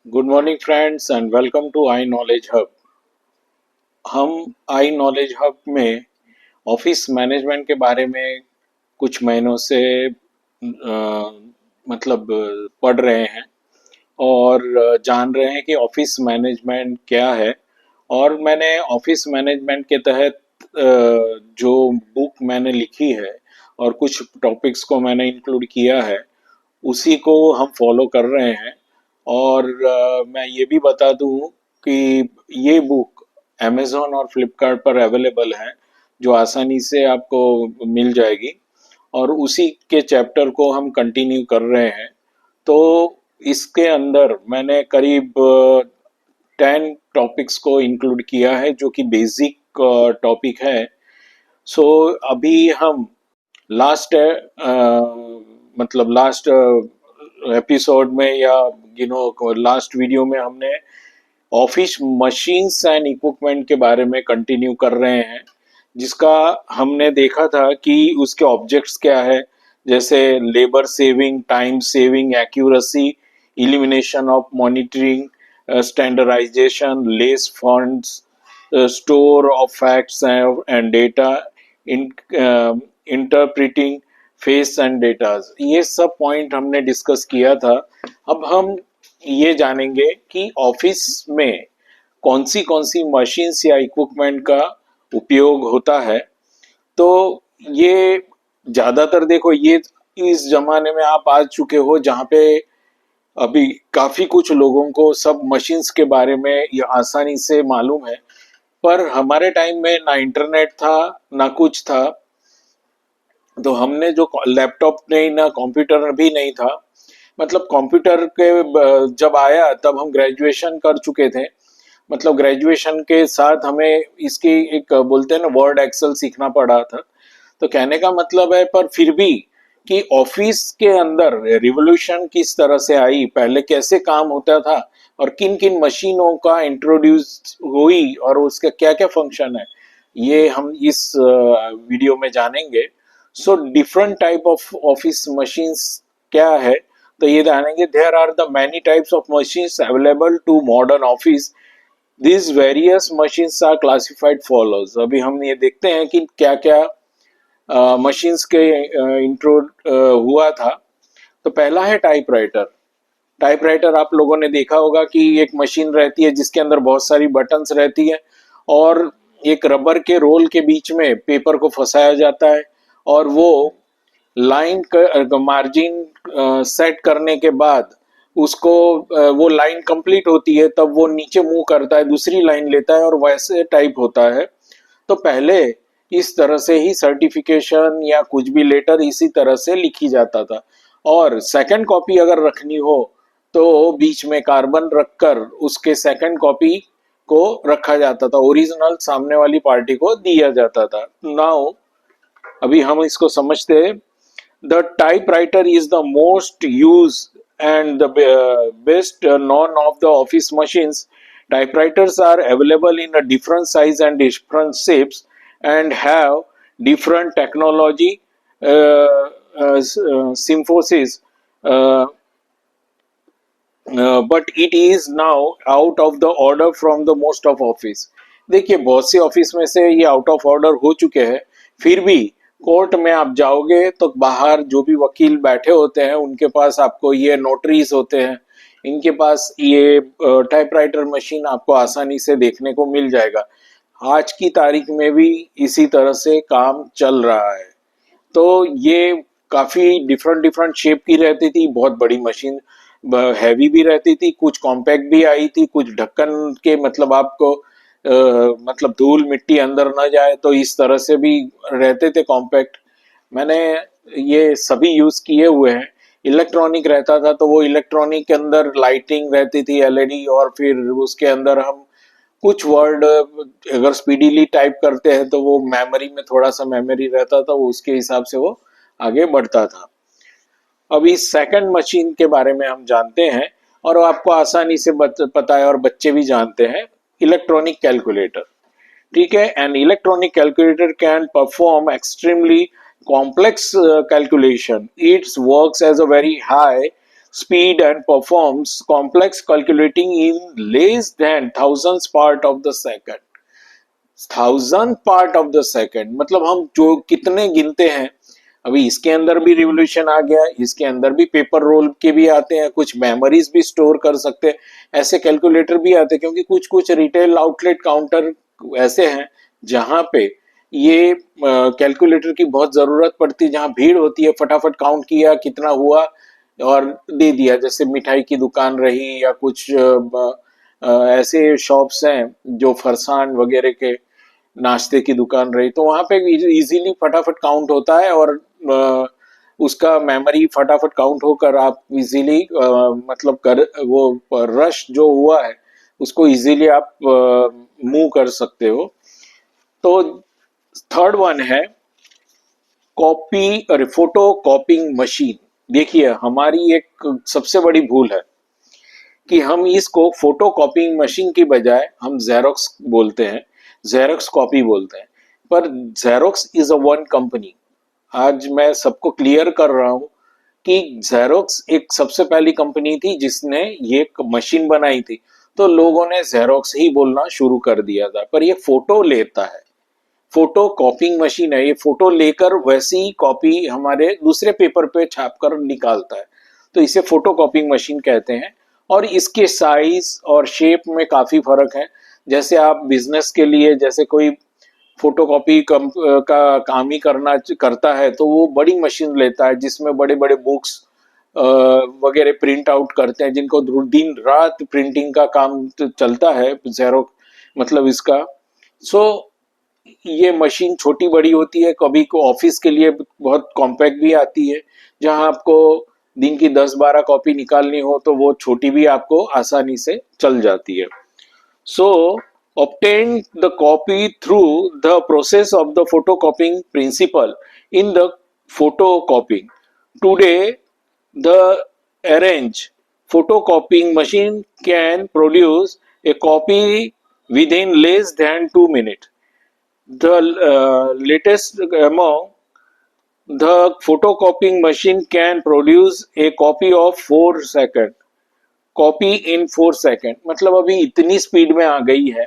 Good morning friends and welcome to I Knowledge Hub. हम I Knowledge Hub में office management के बारे में कुछ महीनों से मतलब पढ़ रहे हैं और जान रहे हैं कि ऑफिस मैनेजमेंट क्या है। और मैंने ऑफिस मैनेजमेंट के तहत जो बुक मैंने लिखी है और कुछ टॉपिक्स को मैंने इंक्लूड किया है, उसी को हम फॉलो कर रहे हैं। और मैं ये भी बता दूं कि ये बुक अमेज़न और फ्लिपकार्ट पर अवेलेबल है, जो आसानी से आपको मिल जाएगी। और उसी के चैप्टर को हम कंटिन्यू कर रहे हैं। तो इसके अंदर मैंने करीब 10 टॉपिक्स को इंक्लूड किया है, जो कि बेसिक टॉपिक है। सो अभी हम लास्ट मतलब लास्ट एपिसोड में या लास्ट वीडियो में हमने ऑफिस मशीन्स एंड इक्विपमेंट के बारे में कंटिन्यू कर रहे हैं, जिसका हमने देखा था कि उसके ऑब्जेक्ट्स क्या है। जैसे labour saving, time saving, accuracy, elimination of monitoring, standardisation, less funds, store of facts and data, interpreting face and datas, ये सब पॉइंट हमने डिस्कस किया था। अब हम ये जानेंगे कि ऑफिस में कौन सी मशीन्स या इक्विपमेंट का उपयोग होता है। तो ये ज्यादातर देखो, ये इस जमाने में आप आ चुके हो जहाँ पे अभी काफी कुछ लोगों को सब मशीन्स के बारे में ये आसानी से मालूम है। पर हमारे टाइम में ना इंटरनेट था, ना कुछ था। तो हमने जो लैपटॉप नहीं, ना कंप्यूटर भी नहीं था। मतलब कंप्यूटर के जब आया तब हम ग्रेजुएशन कर चुके थे। मतलब ग्रेजुएशन के साथ हमें इसकी एक बोलते हैं ना, वर्ड एक्सेल सीखना पड़ा था। तो कहने का मतलब है, पर फिर भी, कि ऑफिस के अंदर रिवॉल्यूशन किस तरह से आई, पहले कैसे काम होता था और किन किन मशीनों का इंट्रोड्यूस हुई और उसका क्या क्या फंक्शन है, ये हम इस वीडियो में जानेंगे। So different type of office machines क्या है, तो ये जानेंगे। There are the many types of machines available to modern office. These various machines are classified follows। अभी हम ये देखते हैं कि क्या क्या मशीन्स के इंट्रो हुआ था। तो पहला है टाइपराइटर। टाइपराइटर आप लोगों ने देखा होगा कि एक मशीन रहती है जिसके अंदर बहुत सारी बटन्स रहती है, और एक रबर के रोल के बीच में पेपर को फंसाया जाता है, और वो लाइन का मार्जिन सेट करने के बाद उसको वो लाइन कंप्लीट होती है, तब वो नीचे मूव करता है, दूसरी लाइन लेता है और वैसे टाइप होता है। तो पहले इस तरह से ही सर्टिफिकेशन या कुछ भी लेटर इसी तरह से लिखी जाता था। और सेकंड कॉपी अगर रखनी हो तो बीच में कार्बन रखकर उसके सेकंड कॉपी को रखा जाता था, ओरिजिनल सामने वाली पार्टी को दिया जाता था। नाउ अभी हम इसको समझते हैं। The typewriter is the most use and the best known of the office machines. Typewriters are available in a different size and different shapes and have different technology, symphosis, uh, but it is now out of the order from the most of office। देखिए, बहुत से office में से ये out of order हो चुके हैं। फिर भी कोर्ट में आप जाओगे तो बाहर जो भी वकील बैठे होते हैं उनके पास आपको ये नोटरीज होते हैं, इनके पास ये टाइपराइटर मशीन आपको आसानी से देखने को मिल जाएगा। आज की तारीख में भी इसी तरह से काम चल रहा है। तो ये काफी डिफरेंट डिफरेंट शेप की रहती थी, बहुत बड़ी मशीन, हैवी भी रहती थी, कुछ कॉम्पैक्ट भी आई थी, कुछ ढक्कन के मतलब आपको मतलब धूल मिट्टी अंदर ना जाए तो इस तरह से भी रहते थे कॉम्पैक्ट। मैंने ये सभी यूज किए हुए हैं। इलेक्ट्रॉनिक रहता था तो वो इलेक्ट्रॉनिक के अंदर लाइटिंग रहती थी, एलईडी, और फिर उसके अंदर हम कुछ वर्ड अगर स्पीडीली टाइप करते हैं तो वो मेमोरी में थोड़ा सा मेमोरी रहता था, वो उसके हिसाब से वो आगे बढ़ता था। अभी सेकंड मशीन के बारे में हम जानते हैं, और वो आपको आसानी से पता है और बच्चे भी जानते हैं, इलेक्ट्रॉनिक कैलकुलेटर। ठीक है, an electronic calculator can perform extremely complex calculation। It works as a very high speed and performs complex calculating in less than thousandth part of the second. Thousand part of the second मतलब हम जो कितने गिनते हैं। अभी इसके अंदर भी रिवोल्यूशन आ गया, इसके अंदर भी पेपर रोल के भी आते हैं, कुछ मेमोरीज भी स्टोर कर सकते हैं, ऐसे कैलकुलेटर भी आते हैं, क्योंकि कुछ कुछ रिटेल आउटलेट काउंटर ऐसे हैं जहां पे ये कैलकुलेटर की बहुत जरूरत पड़ती है, जहां भीड़ होती है, फटाफट काउंट किया कितना हुआ और दे दिया। जैसे मिठाई की दुकान रही या कुछ ऐसे शॉप्स हैं जो फरसान वगैरह के नाश्ते की दुकान रही, तो वहां पे इजीली फटाफट काउंट होता है और उसका मेमोरी फटाफट काउंट होकर आप इजीली मतलब कर वो रश जो हुआ है उसको इजीली आप मूव कर सकते हो। तो थर्ड वन है कॉपी और फोटो कॉपिंग मशीन। देखिए हमारी एक सबसे बड़ी भूल है कि हम इसको फोटो कॉपिंग मशीन की बजाय हम जेरोक्स बोलते हैं, जेरोक्स कॉपी बोलते हैं, पर xerox is a one company. आज मैं सबको क्लियर कर रहा हूं कि जेरोक्स एक सबसे पहली कंपनी थी जिसने ये मशीन बनाई थी, तो लोगों ने जेरोक्स ही बोलना शुरू कर दिया था। पर ये फोटो लेता है, फोटो कॉपिंग मशीन है, ये फोटो लेकर वैसी कॉपी हमारे दूसरे पेपर पे छाप कर निकालता है, तो इसे फोटो कॉपिंग मशीन कहते हैं। और इसके साइज और शेप में काफी फर्क है। जैसे आप बिजनेस के लिए जैसे कोई फोटोकॉपी का काम ही करता है तो वो बड़ी मशीन लेता है जिसमें बड़े बड़े बुक्स वगैरह प्रिंट आउट करते हैं, जिनको दिन रात प्रिंटिंग का काम चलता है, जेरोक्स मतलब इसका। सो ये मशीन छोटी बड़ी होती है, कभी को ऑफिस के लिए बहुत कॉम्पैक्ट भी आती है, जहां आपको दिन की 10-12 कॉपी निकालनी हो तो वो छोटी भी आपको आसानी से चल जाती है। So obtain the copy through the process of the photocopying principle in the photocopying. Today, the arrange photocopying machine can produce a copy within less than 2 minutes. The latest among the photocopying machine can produce a copy of 4 seconds. Copy in 4 second मतलब अभी इतनी speed में आ गई है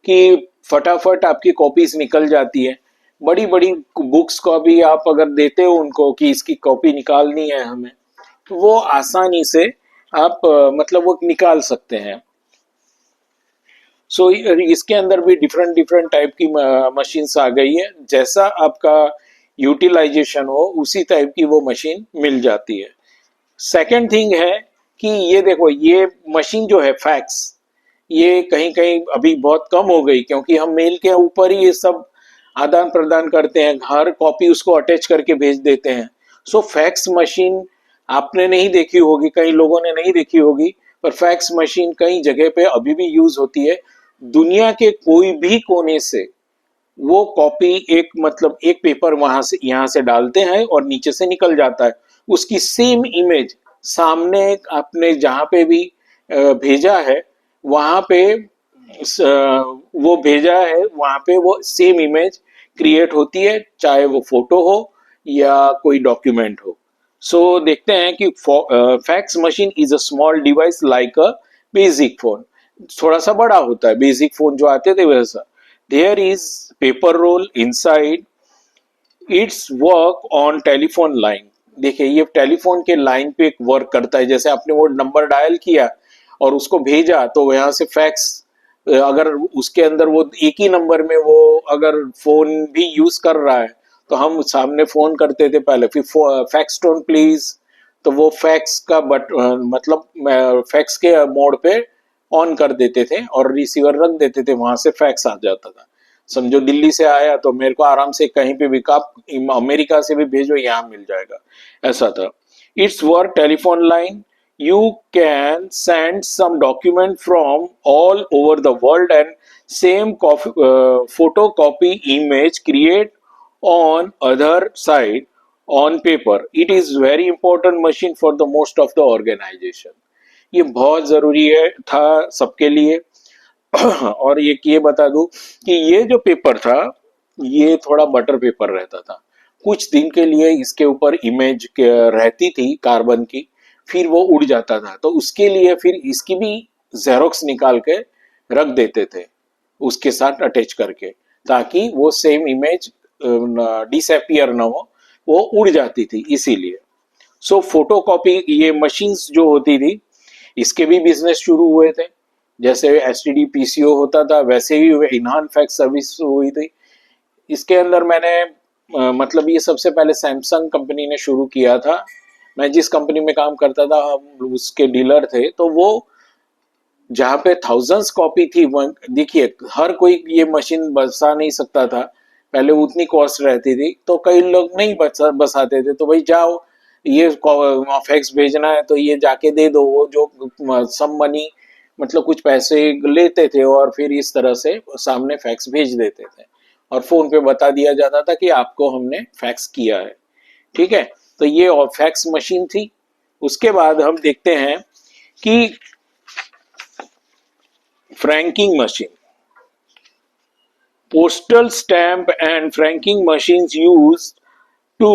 कि फटाफट आपकी copies निकल जाती है। बड़ी बड़ी बुक्स को भी आप अगर देते हो उनको कि इसकी कॉपी निकालनी है हमें, तो वो आसानी से आप मतलब वो निकाल सकते हैं। सो इसके अंदर भी डिफरेंट डिफरेंट टाइप की मशीन्स आ गई है, जैसा आपका यूटिलाइजेशन हो उसी टाइप की वो मशीन मिल जाती है। सेकेंड थिंग है कि ये देखो ये मशीन जो है फैक्स, ये कहीं कहीं अभी बहुत कम हो गई क्योंकि हम मेल के ऊपर ही ये सब आदान प्रदान करते हैं, हर कॉपी उसको अटैच करके भेज देते हैं। सो फैक्स मशीन आपने नहीं देखी होगी, कई लोगों ने नहीं देखी होगी, पर फैक्स मशीन कई जगह पे अभी भी यूज होती है। दुनिया के कोई भी कोने से वो कॉपी एक मतलब एक पेपर वहां से यहाँ से डालते हैं और नीचे से निकल जाता है, उसकी सेम इमेज सामने आपने जहां पे भी भेजा है वहां पे वो भेजा है वहां पे वो सेम इमेज क्रिएट होती है, चाहे वो फोटो हो या कोई डॉक्यूमेंट हो। सो देखते हैं कि fax machine is a small device like a basic phone, थोड़ा सा बड़ा होता है बेसिक फोन जो आते थे वैसा। There is paper roll inside its work on telephone line. देखिए ये टेलीफोन के लाइन पे एक वर्क करता है, जैसे आपने वो नंबर डायल किया और उसको भेजा तो यहाँ से फैक्स, अगर उसके अंदर वो एक ही नंबर में वो अगर फोन भी यूज कर रहा है तो हम सामने फोन करते थे पहले, फिर फैक्स टोन प्लीज, तो वो फैक्स का मतलब फैक्स के मोड पे ऑन कर देते थे और रिसीवर रख देते थे, वहां से फैक्स आ जाता था। समझो दिल्ली से आया तो मेरे को आराम से कहीं पे भी आप अमेरिका से भी भेजो यहाँ मिल जाएगा, ऐसा था। It's work telephone line, you can send some document from all over the world and same photocopy image create on other side on paper. It is very important machine for the most of the organization. ये बहुत जरूरी है था सबके लिए। और ये बता दूं कि ये जो पेपर था ये थोड़ा बटर पेपर रहता था, कुछ दिन के लिए इसके ऊपर इमेज रहती थी कार्बन की, फिर वो उड़ जाता था, तो उसके लिए फिर इसकी भी जेरोक्स निकाल के रख देते थे उसके साथ अटैच करके, ताकि वो सेम इमेज डिसअपियर ना हो, वो उड़ जाती थी इसीलिए। सो फोटोकॉपी ये मशीन्स जो होती थी, इसके भी बिजनेस शुरू हुए थे। जैसे एसटीडी पीसीओ होता था, वैसे ही इनहान फैक्स सर्विस हुई थी। इसके अंदर मैंने मतलब ये सबसे पहले सैमसंग कंपनी ने शुरू किया था। मैं जिस कंपनी में काम करता था, हम उसके डीलर थे, तो वो जहाँ पे थाउजेंड्स कॉपी थी, देखिए हर कोई ये मशीन बसा नहीं सकता था, पहले उतनी कॉस्ट रहती थी, तो कई लोग नहीं बसाते थे, तो भाई जाओ ये फैक्स भेजना है तो ये जाके दे दो, वो जो सम मनी मतलब कुछ पैसे लेते थे और फिर इस तरह से सामने फैक्स भेज देते थे और फोन पे बता दिया जाता था कि आपको हमने फैक्स किया है। ठीक है, तो ये फैक्स मशीन थी। उसके बाद हम देखते हैं कि franking machine. Postal stamp and franking machines used to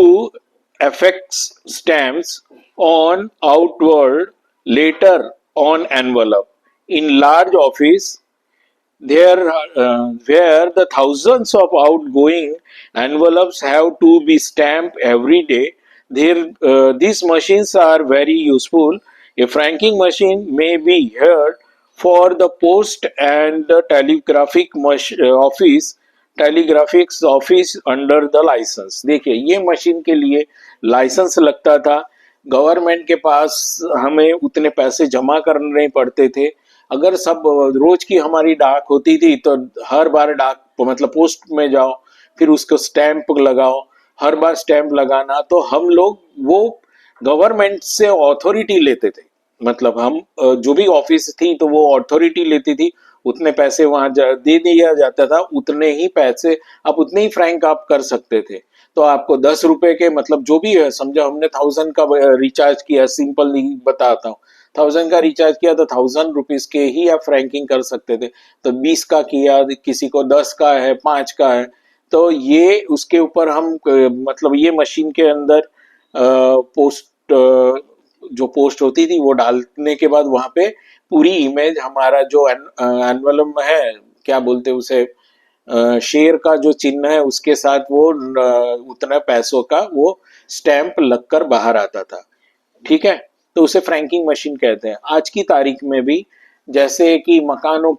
affix stamps on outward later on envelope. In large office, there where the thousands of outgoing envelopes have to be stamped every day, these machines are very useful. A franking machine may be heard for the post and the telegraphics office under the licence. देखिए ये machine के लिए licence लगता था, government के पास हमें उतने पैसे जमा करने पड़ते थे। अगर सब रोज की हमारी डाक होती थी तो हर बार डाक मतलब पोस्ट में जाओ, फिर उसको स्टैंप लगाओ, हर बार स्टैंप लगाना, तो हम लोग वो गवर्नमेंट से अथॉरिटी लेते थे। मतलब हम जो भी ऑफिस थी तो वो अथॉरिटी लेती थी, उतने पैसे वहां दे दिया जाता था, उतने ही पैसे आप उतने ही फ्रैंक आप कर सकते थे। तो आपको 10 रुपए के मतलब जो भी है, समझो हमने 1000 का रिचार्ज किया, सिंपल बताता हूँ, 1000 का रिचार्ज किया तो 1000 रुपीज के ही आप फ्रैंकिंग कर सकते थे। तो 20 का किया, किसी को 10 का है, 5 का है, तो ये उसके ऊपर हम मतलब ये मशीन के अंदर पोस्ट जो पोस्ट होती थी वो डालने के बाद वहां पे पूरी इमेज हमारा जो एनवलप में है, क्या बोलते हैं उसे, शेयर का जो चिन्ह है उसके साथ वो उतना पैसों का वो स्टैंप लगकर बाहर आता था। ठीक है, तो उसे फ्रैंकिंग मशीन कहते हैं। आज की तारीख में भी जैसे कि मकानों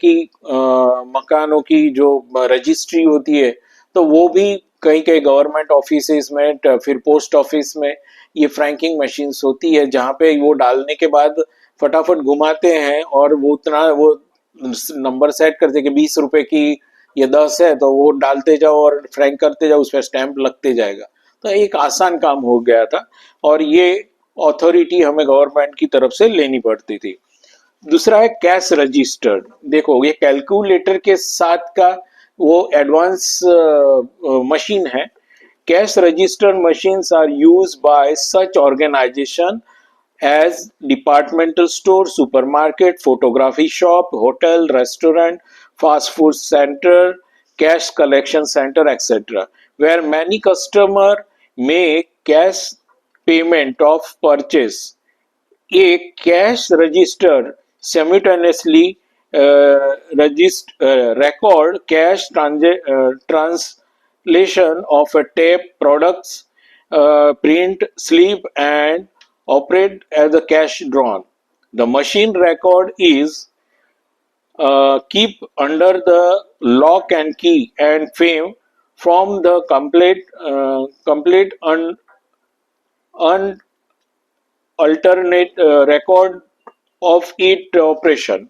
की जो रजिस्ट्री होती है, तो वो भी कई कई गवर्नमेंट ऑफिसेज में, फिर पोस्ट ऑफिस में ये फ्रैंकिंग मशीन्स होती है, जहाँ पे वो डालने के बाद फटाफट घुमाते हैं और वो उतना वो नंबर सेट करते कि 20 रुपए की ये 10 है, तो वो डालते जाओ और फ्रैंक करते जाओ, उस पर स्टैंप लगते जाएगा। तो एक आसान काम हो गया था और ये अथॉरिटी हमें गवर्नमेंट की तरफ से लेनी पड़ती थी। दूसरा है कैश रजिस्टर्ड। देखो ये कैलकुलेटर के साथ का वो एडवांस मशीन है। Cash registered machines are used by such organisation as departmental store, supermarket, photography shop, hotel, restaurant, fast food center, cash collection center, etc., where many customer make cash payment of purchase. A cash register simultaneously record cash translation of a tape products, print slip and operate as a cash drawn. The machine record is keep under the lock and key and frame from the complete alternate record of its operation.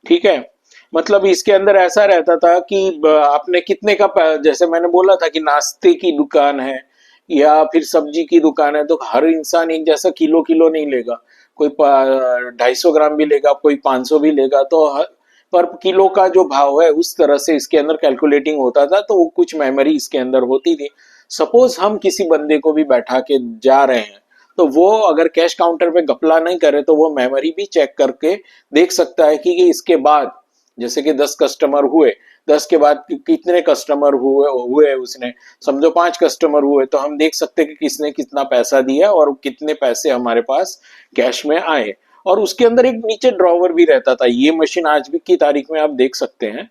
ठीक है, मतलब इसके अंदर ऐसा रहता था कि आपने कितने का जैसे मैंने बोला था कि नाश्ते की दुकान है या फिर सब्जी की दुकान है, तो हर इंसान एक जैसा किलो किलो नहीं लेगा, कोई 250 ग्राम भी लेगा, कोई 500 भी लेगा, तो पर किलो का जो भाव है उस तरह से इसके अंदर कैलकुलेटिंग होता था। तो वो कुछ मेमोरी इसके अंदर होती थी। सपोज हम किसी बंदे को भी बैठा के जा रहे हैं, तो वो अगर कैश काउंटर पे घपला नहीं करे तो वो मेमोरी भी चेक करके देख सकता है कि इसके बाद जैसे कि 10 कस्टमर हुए, 10 के बाद कितने कस्टमर हुए उसने, समझो 5 कस्टमर हुए, तो हम देख सकते हैं कि किसने कितना पैसा दिया और कितने पैसे हमारे पास कैश में आए। और उसके अंदर एक नीचे ड्रॉवर भी रहता था, ये मशीन आज भी की तारीख में आप देख सकते हैं।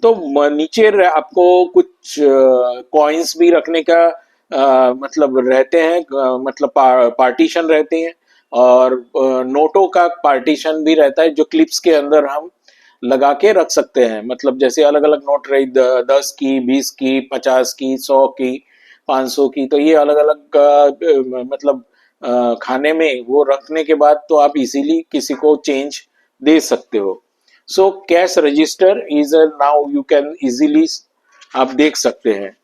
तो नीचे आपको कुछ कॉइन्स भी रखने का मतलब रहते हैं, मतलब पार्टीशन रहते हैं, और नोटों का पार्टीशन भी रहता है जो क्लिप्स के अंदर हम लगा के रख सकते हैं। मतलब जैसे अलग अलग नोट रही 10 की, 20 की, 50 की, 100 की, 500 की, तो ये अलग अलग मतलब खाने में वो रखने के बाद तो आप इजीली किसी को चेंज दे सकते हो। So cash register is now you can easily आप देख सकते हैं।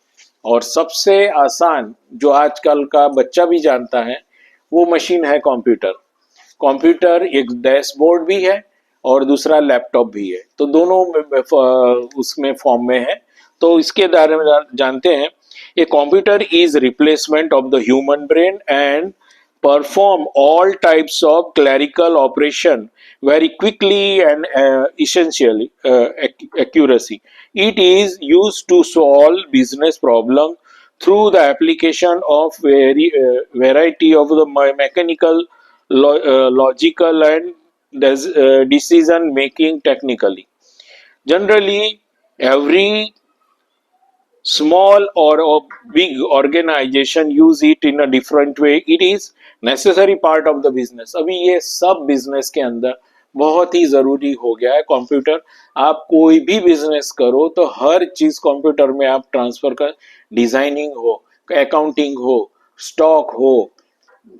और सबसे आसान जो आजकल का बच्चा भी जानता है वो मशीन है कंप्यूटर। कंप्यूटर एक डैशबोर्ड भी है और दूसरा लैपटॉप भी है, तो दोनों उसमें फॉर्म में है। तो इसके बारे में जानते हैं। A computer is replacement of the human brain and perform all types of clerical operation very quickly and essentially accuracy. It is used to solve business problem through the application of variety of the mechanical, logical and decision making technically. Generally, every small or a big organization use it in a different way. It is necessary part of the business. अभी ये सब business के अंदर बहुत ही जरूरी हो गया है कंप्यूटर। आप कोई भी बिजनेस करो तो हर चीज कंप्यूटर में आप ट्रांसफर कर, डिजाइनिंग हो, अकाउंटिंग हो, स्टॉक हो,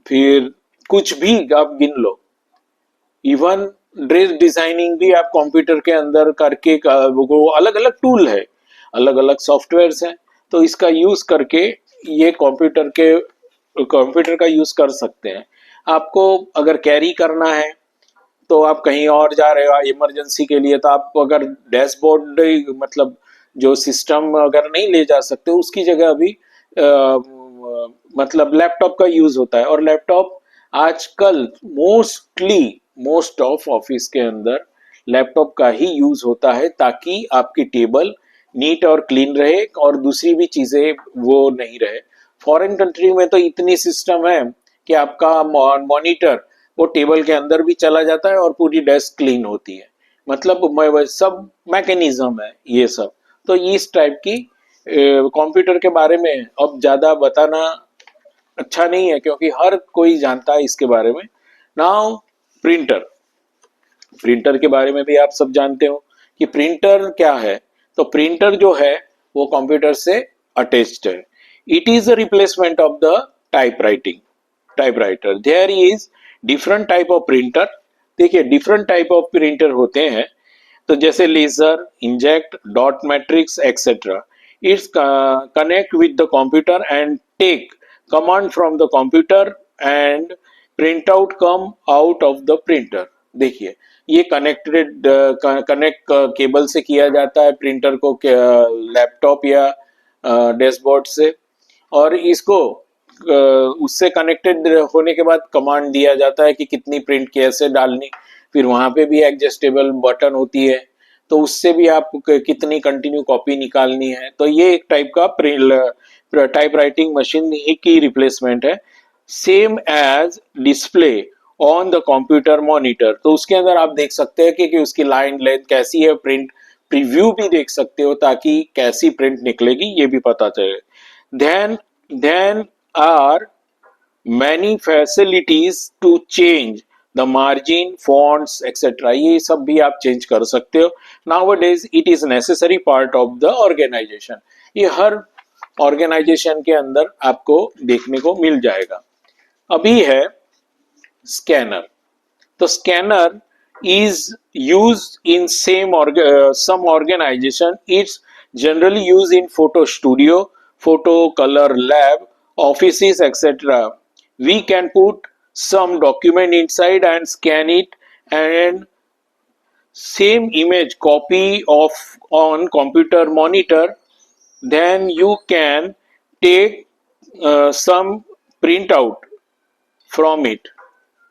फिर कुछ भी आप गिन लो, इवन ड्रेस डिजाइनिंग भी आप कंप्यूटर के अंदर करके वो अलग अलग टूल है, अलग अलग सॉफ्टवेयर्स हैं, तो इसका यूज करके ये कंप्यूटर का यूज कर सकते हैं। आपको अगर कैरी करना है तो आप कहीं और जा रहे हो इमरजेंसी के लिए, तो आप अगर डैशबोर्ड मतलब जो सिस्टम अगर नहीं ले जा सकते उसकी जगह अभी मतलब लैपटॉप का यूज होता है। और लैपटॉप आजकल मोस्ट ऑफ ऑफिस के अंदर लैपटॉप का ही यूज होता है, ताकि आपकी टेबल नीट और क्लीन रहे और दूसरी भी चीजें वो नहीं रहे। फॉरेन कंट्री में तो इतनी सिस्टम है कि आपका मॉनिटर वो टेबल के अंदर भी चला जाता है और पूरी डेस्क क्लीन होती है। मतलब सब मैकेनिज्म है ये सब। तो इस टाइप की कंप्यूटर के बारे में अब ज्यादा बताना अच्छा नहीं है, क्योंकि हर कोई जानता है इसके बारे में। नाउ प्रिंटर, प्रिंटर के बारे में भी आप सब जानते हो कि प्रिंटर क्या है। तो प्रिंटर जो है वो कंप्यूटर से अटैच्ड है। It is a replacement of the typewriter. There is different type of printer. देखिए डिफरेंट टाइप ऑफ प्रिंटर होते हैं, तो जैसे laser, inject, dot matrix etcetera. Its connect with the computer and take command from the computer and print out come out of the printer. देखिए ये connect cable से किया जाता है प्रिंटर को लैपटॉप या डैशबोर्ड से, और इसको उससे कनेक्टेड होने के बाद कमांड दिया जाता है कि कितनी प्रिंट कैसे डालनी। फिर वहां पे भी एडजस्टेबल बटन होती है, तो उससे भी आप कितनी कंटिन्यू कॉपी निकालनी है। तो ये एक टाइप का टाइप राइटिंग मशीन ही की रिप्लेसमेंट है। Same as display on the computer monitor, तो उसके अंदर आप देख सकते हैं कि उसकी लाइन लेंथ कैसी है, प्रिंट प्रीव्यू भी देख सकते हो ताकि कैसी प्रिंट निकलेगी ये भी पता चले। Then are many facilities to change the margin, fonts etc. ये सब भी आप चेंज कर सकते हो। Nowadays it is necessary part of the organization। ये हर ऑर्गेनाइजेशन के अंदर आपको देखने को मिल जाएगा। अभी है स्कैनर। तो scanner is used in some organization. It's generally used in photo studio, photo color lab, offices etc. We can put some document inside and scan it, and same image copy of on computer monitor. Then you can take some print out from it।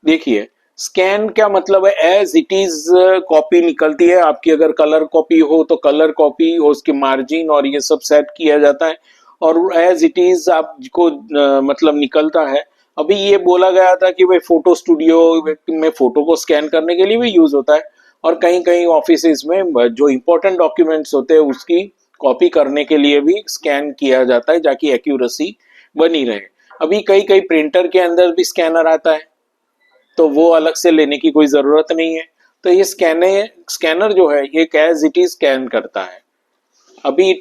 देखिए scan क्या मतलब है, as it is copy निकलती है आपकी। अगर colour copy हो तो कलर कॉपी, उसकी मार्जिन और ये सब सेट किया जाता है और एज इट इज आपको मतलब निकलता है। अभी ये बोला गया था कि भाई फोटो स्टूडियो में फोटो को स्कैन करने के लिए भी यूज होता है और कहीं कहीं ऑफिस में जो इंपॉर्टेंट डॉक्यूमेंट्स होते हैं उसकी कॉपी करने के लिए भी स्कैन किया जाता है ताकि एक्यूरेसी बनी रहे। अभी कई कई प्रिंटर के अंदर भी स्कैनर आता है तो वो अलग से लेने की कोई जरूरत नहीं है। तो ये स्कैनर जो है ये एज इट इज स्कैन करता है। अभी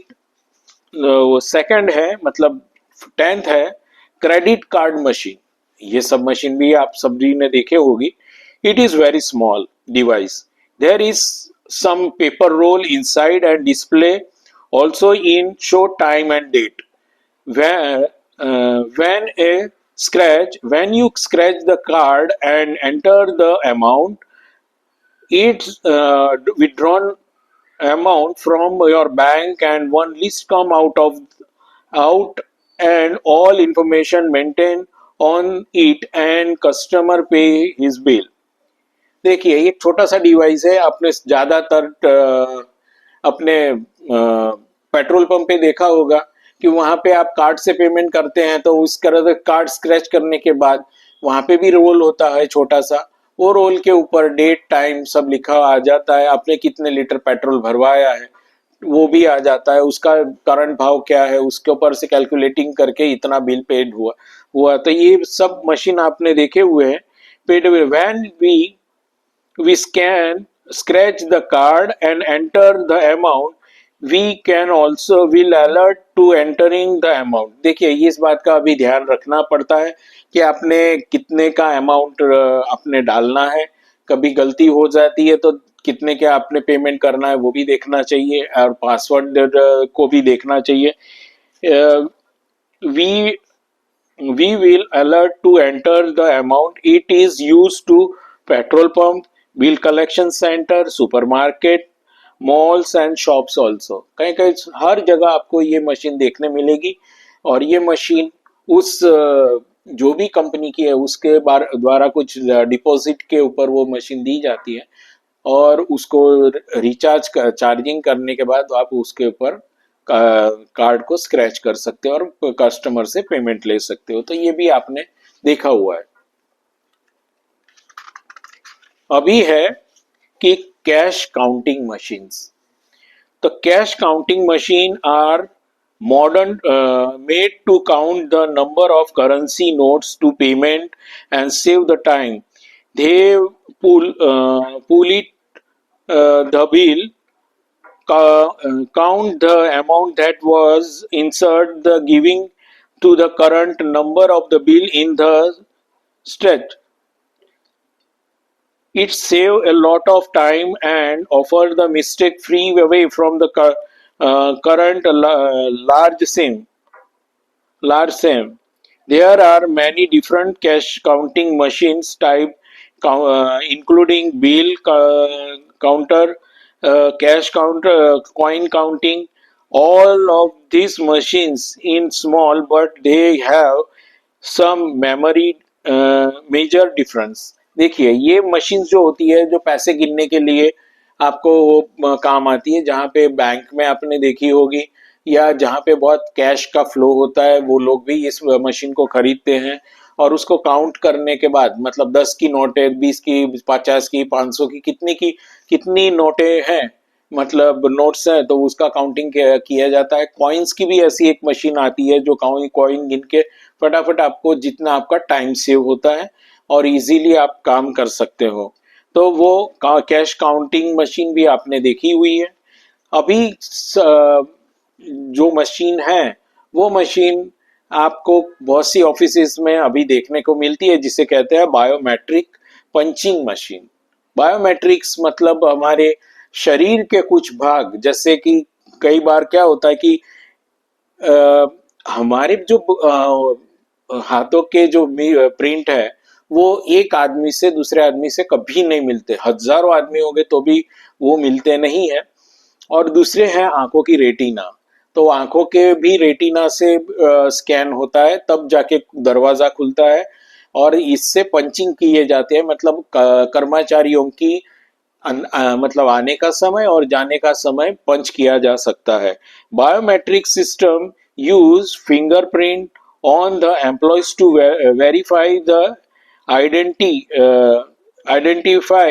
सेकंड है मतलब 10th है क्रेडिट कार्ड मशीन। ये सब मशीन भी आप सभी ने देखे होगी। It is very small device, there is some paper roll inside and display also in show time and date. When when you scratch the card and enter the amount, it's withdrawn amount from your bank and one list come out and all information maintained on it and customer pay his bill. देखिए ये एक छोटा सा device है। आपने ज्यादातर अपने petrol pump पे देखा होगा कि वहां पे आप कार्ड से पेमेंट करते हैं तो उस तरह से कार्ड स्क्रैच करने के बाद वहां पे भी रोल होता है छोटा सा। वो रोल के ऊपर डेट टाइम सब लिखा आ जाता है, आपने कितने लीटर पेट्रोल भरवाया है वो भी आ जाता है, उसका करंट भाव क्या है उसके ऊपर से कैलकुलेटिंग करके इतना बिल पेड हुआ हुआ। तो ये सब मशीन आपने देखे हुए हैं पेड हुए। When we scan scratch the card and enter the amount, we can also will alert to entering the amount। देखिए इस बात का अभी ध्यान रखना पड़ता है कि आपने कितने का अमाउंट आपने डालना है। कभी गलती हो जाती है तो कितने के आपने पेमेंट करना है वो भी देखना चाहिए और पासवर्ड को भी देखना चाहिए। We we will alert to enter the amount. It is used to petrol pump, bill collection center, supermarket, malls and shops also। कहीं कहीं हर जगह आपको ये मशीन देखने मिलेगी और ये मशीन उस जो भी कंपनी की है उसके द्वारा कुछ डिपॉजिट के ऊपर वो मशीन दी जाती है और उसको रिचार्ज चार्जिंग करने के बाद आप उसके ऊपर कार्ड को स्क्रैच कर सकते हो और कस्टमर से पेमेंट ले सकते हो। तो ये भी आपने देखा हुआ है। अभी है कि कैश काउंटिंग मशीन्स। तो cash counting machine are modern made to count the number of currency notes to payment and save the time. They pull it the bill, count the amount that was insert the giving to the current number of the bill in the stat. It save a lot of time and offer the mistake free away from the current large sum. There are many different cash counting machines type, including bill counter, cash counter, coin counting. All of these machines in small, but they have some memory major difference. देखिए ये machine जो होती है जो पैसे गिनने के लिए आपको वो काम आती है, जहाँ पे बैंक में आपने देखी होगी या जहाँ पे बहुत कैश का फ्लो होता है वो लोग भी इस मशीन को खरीदते हैं और उसको काउंट करने के बाद मतलब 10 की नोटें, 20 की, 50 की, 500 की कितनी नोटें हैं मतलब नोट्स हैं तो उसका काउंटिंग किया जाता है। कॉइन्स की भी ऐसी एक मशीन आती है जो कॉइन गिन के फटाफट आपको जितना आपका टाइम सेव होता है और इजीली आप काम कर सकते हो। तो वो कैश काउंटिंग मशीन भी आपने देखी हुई है। अभी जो मशीन है वो मशीन आपको बहुत सी ऑफिसेज में अभी देखने को मिलती है जिसे कहते हैं बायोमेट्रिक पंचिंग मशीन। बायोमेट्रिक्स मतलब हमारे शरीर के कुछ भाग, जैसे कि कई बार क्या होता है कि हमारे जो हाथों के जो प्रिंट है वो एक आदमी से दूसरे आदमी से कभी नहीं मिलते, हजारों आदमी हो गए तो भी वो मिलते नहीं है। और दूसरे हैं आंखों की रेटिना। तो आंखों के भी रेटिना से स्कैन होता है तब जाके दरवाजा खुलता है और इससे पंचिंग किए जाते हैं, मतलब कर्मचारियों की मतलब आने का समय और जाने का समय पंच किया जा सकता है। Biometric system use fingerprint on the employees to verify the identity identify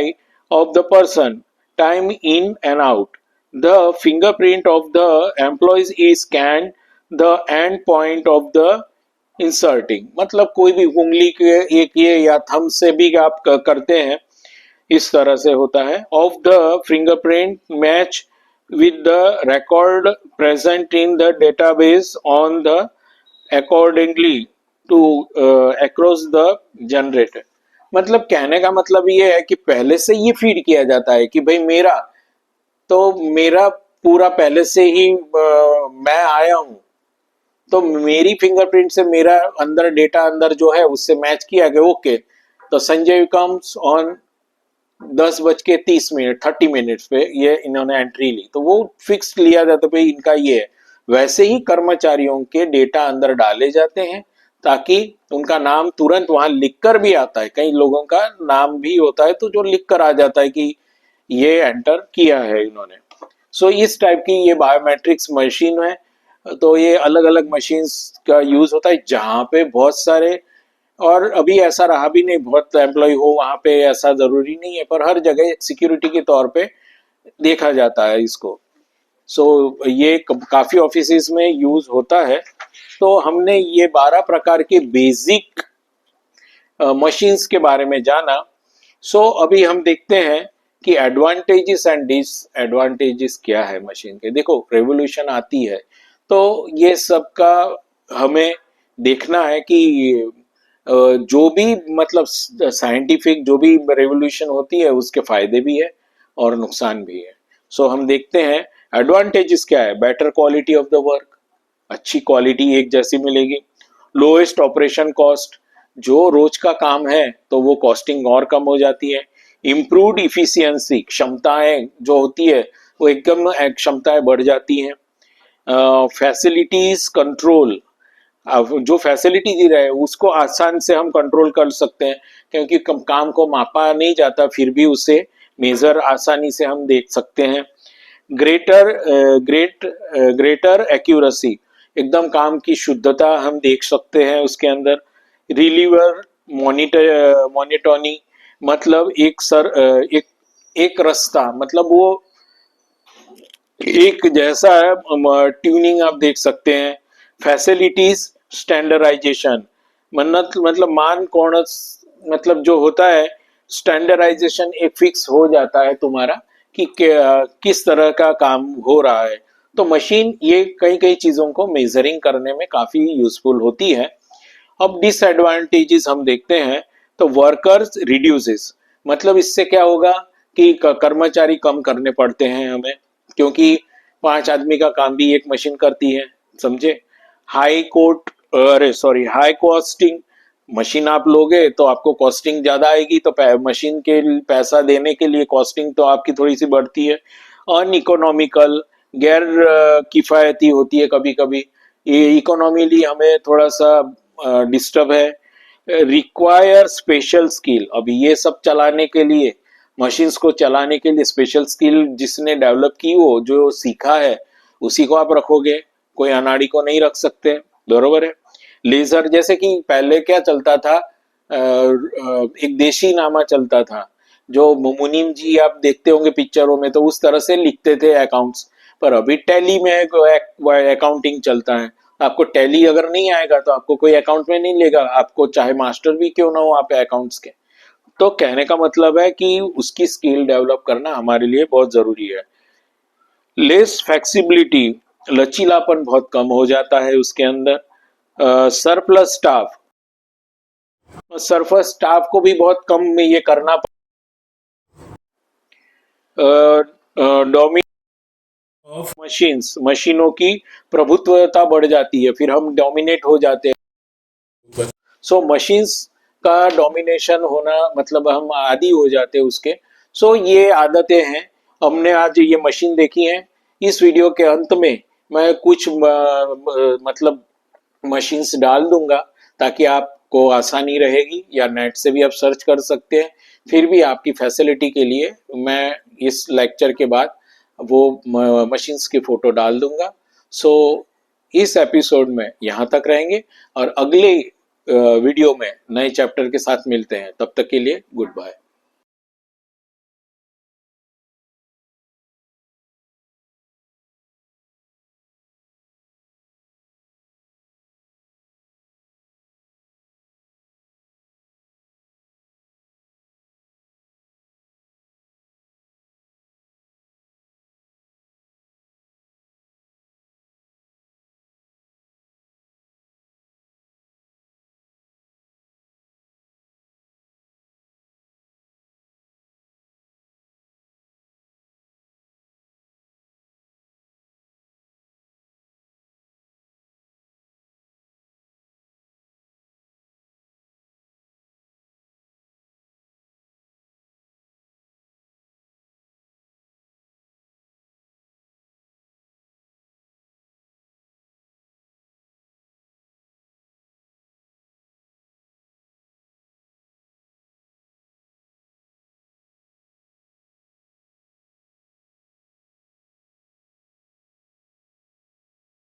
of the person time in and out. The fingerprint of the employees is scanned the end point of the inserting, मतलब कोई भी उंगली के एक ये या thumb से भी आप करते हैं, इस तरह से होता है। Of the fingerprint match with the record present in the database on the accordingly to across the generator. मतलब कहने का मतलब ये है कि पहले से ये फीड किया जाता है कि भाई मेरा तो मेरा पूरा पहले से ही मैं आया हूं, तो मेरी फिंगरप्रिंट से मेरा अंदर डेटा अंदर जो है उससे मैच किया गया, ओके। तो संजय कम्स ऑन 10:30 30 मिनट्स पे ये इन्होंने एंट्री ली, तो वो फिक्स लिया जाता भाई इनका ये है। वैसे ही कर्मचारियों के डेटा अंदर डाले जाते हैं ताकि उनका नाम तुरंत वहां लिखकर भी आता है, कई लोगों का नाम भी होता है तो जो लिखकर आ जाता है कि ये एंटर किया है इन्होंने। सो इस टाइप की ये बायोमेट्रिक्स मशीन है। तो ये अलग अलग मशीन्स का यूज होता है जहाँ पे बहुत सारे, और अभी ऐसा रहा भी नहीं बहुत एम्प्लॉय हो वहां पे, ऐसा जरूरी नहीं है, पर हर जगह सिक्योरिटी के तौर पे देखा जाता है इसको। सो ये काफी ऑफिसेज में यूज होता है। तो हमने ये 12 प्रकार के बेसिक मशीन्स के बारे में जाना। सो अभी हम देखते हैं कि एडवांटेजेस एंड डिसएडवांटेजेस क्या है मशीन के। देखो रेवोल्यूशन आती है तो ये सब का हमें देखना है कि जो भी मतलब साइंटिफिक जो भी रेवोल्यूशन होती है उसके फायदे भी है और नुकसान भी है। सो हम देखते हैं एडवांटेजेस क्या है। Better quality of the work, अच्छी क्वालिटी एक जैसी मिलेगी। लोएस्ट ऑपरेशन कॉस्ट, जो रोज का काम है तो वो कॉस्टिंग और कम हो जाती है। इम्प्रूव्ड इफिशियंसी, क्षमताएं जो होती है वो एकदम क्षमताएं बढ़ जाती हैं। फैसिलिटीज कंट्रोल, जो फैसिलिटी दी रहे उसको आसान से हम कंट्रोल कर सकते हैं, क्योंकि काम को मापा नहीं जाता फिर भी उसे मेजर आसानी से हम देख सकते हैं। ग्रेटर एक्यूरेसी, एकदम काम की शुद्धता हम देख सकते हैं उसके अंदर। रिलीवर मोनिटोनी, मतलब एक रास्ता, मतलब वो एक जैसा है, ट्यूनिंग आप देख सकते हैं। फैसिलिटीज स्टैंडर्डाइजेशन, मतलब मान कौन, मतलब जो होता है स्टैंडर्डाइजेशन एक फिक्स हो जाता है तुम्हारा कि किस तरह का काम हो रहा है। तो मशीन ये कई कई चीजों को मेजरिंग करने में काफी यूजफुल होती है। अब डिसएडवांटेजेस हम देखते हैं। तो वर्कर्स रिड्यूसेस, मतलब इससे क्या होगा कि कर्मचारी कम करने पड़ते हैं हमें, क्योंकि 5 आदमी का काम भी एक मशीन करती है, समझे। हाई कॉस्टिंग, मशीन आप लोगे तो आपको कॉस्टिंग ज्यादा आएगी, तो मशीन के पैसा देने के लिए कॉस्टिंग तो आपकी थोड़ी सी बढ़ती है। अनइकोनॉमिकल, गैर किफायती होती है कभी कभी, ये इकोनॉमिली हमें थोड़ा सा डिस्टर्ब है। रिक्वायर स्पेशल स्किल, अभी ये सब चलाने के लिए, मशीन्स को चलाने के लिए स्पेशल स्किल जिसने डेवलप की हो, जो सीखा है उसी को आप रखोगे, कोई अनाड़ी को नहीं रख सकते, बरोबर है। लेजर, जैसे कि पहले क्या चलता था, एक देशी नामा चलता था, जो मुनीम जी आप देखते होंगे पिक्चरों में, तो उस तरह से लिखते थे अकाउंट्स। पर अभी टैली में अकाउंटिंग चलता है, आपको टैली अगर नहीं आएगा तो आपको कोई अकाउंट में नहीं लेगा, आपको चाहे मास्टर भी क्यों ना हो आप अकाउंट्स के। तो कहने का मतलब है कि उसकी स्किल डेवलप करना हमारे लिए बहुत जरूरी है। लेस फ्लेक्सिबिलिटी, लचीलापन बहुत कम हो जाता है उसके अंदर। सरप्लस स्टाफ, सरप्लस स्टाफ को भी बहुत कम में ये करना। डोमिनेशन ऑफ मशीन्स, मशीनों की प्रभुत्वता बढ़ जाती है, फिर हम डोमिनेट हो जाते हैं। सो मशीन्स का डोमिनेशन होना मतलब हम आदी हो जाते हैं उसके। सो ये आदतें हैं, हमने आज ये मशीन देखी है। इस वीडियो के अंत में मैं कुछ मतलब मशीन्स डाल दूंगा ताकि आप आपको आसानी रहेगी, या नेट से भी आप सर्च कर सकते हैं। फिर भी आपकी फैसिलिटी के लिए मैं इस लेक्चर के बाद वो मशीन्स की फोटो डाल दूंगा। सो इस एपिसोड में यहाँ तक रहेंगे और अगले वीडियो में नए चैप्टर के साथ मिलते हैं। तब तक के लिए गुड बाय।